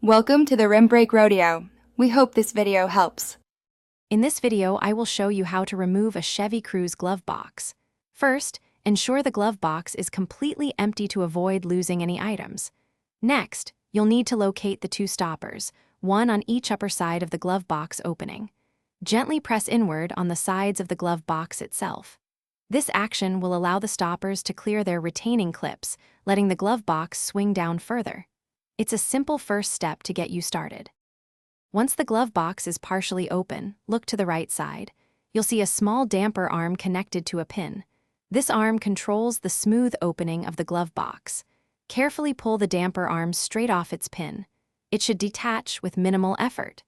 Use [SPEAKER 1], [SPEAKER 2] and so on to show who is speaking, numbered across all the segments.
[SPEAKER 1] Welcome to the Rim Brake Rodeo. We hope this video helps.
[SPEAKER 2] In this video, I will show you how to remove a Chevy Cruze glove box. First, ensure the glove box is completely empty to avoid losing any items. Next, you'll need to locate the two stoppers, one on each upper side of the glove box opening. Gently press inward on the sides of the glove box itself. This action will allow the stoppers to clear their retaining clips, letting the glove box swing down further. It's a simple first step to get you started. Once the glove box is partially open, look to the right side. You'll see a small damper arm connected to a pin. This arm controls the smooth opening of the glove box. Carefully pull the damper arm straight off its pin. It should detach with minimal effort.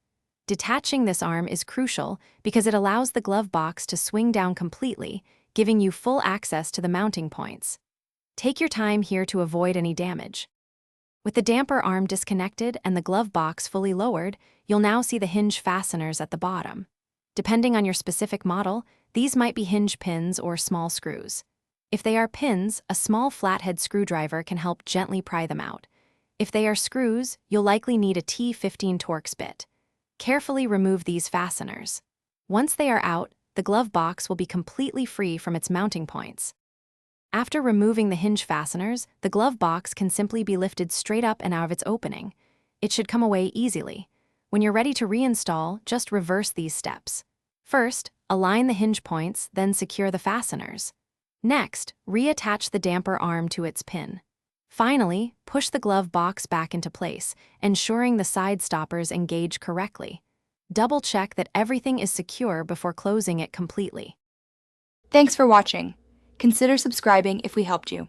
[SPEAKER 2] Detaching this arm is crucial because it allows the glove box to swing down completely, giving you full access to the mounting points. Take your time here to avoid any damage. With the damper arm disconnected and the glove box fully lowered, you'll now see the hinge fasteners at the bottom. Depending on your specific model, these might be hinge pins or small screws. If they are pins, a small flathead screwdriver can help gently pry them out. If they are screws, you'll likely need a T15 Torx bit. Carefully remove these fasteners. Once they are out, the glove box will be completely free from its mounting points. After removing the hinge fasteners, the glove box can simply be lifted straight up and out of its opening. It should come away easily. When you're ready to reinstall, just reverse these steps. First, align the hinge points, then secure the fasteners. Next, reattach the damper arm to its pin. Finally, push the glove box back into place, ensuring the side stoppers engage correctly. Double-check that everything is secure before closing it completely.
[SPEAKER 1] Thanks for watching. Consider subscribing if we helped you.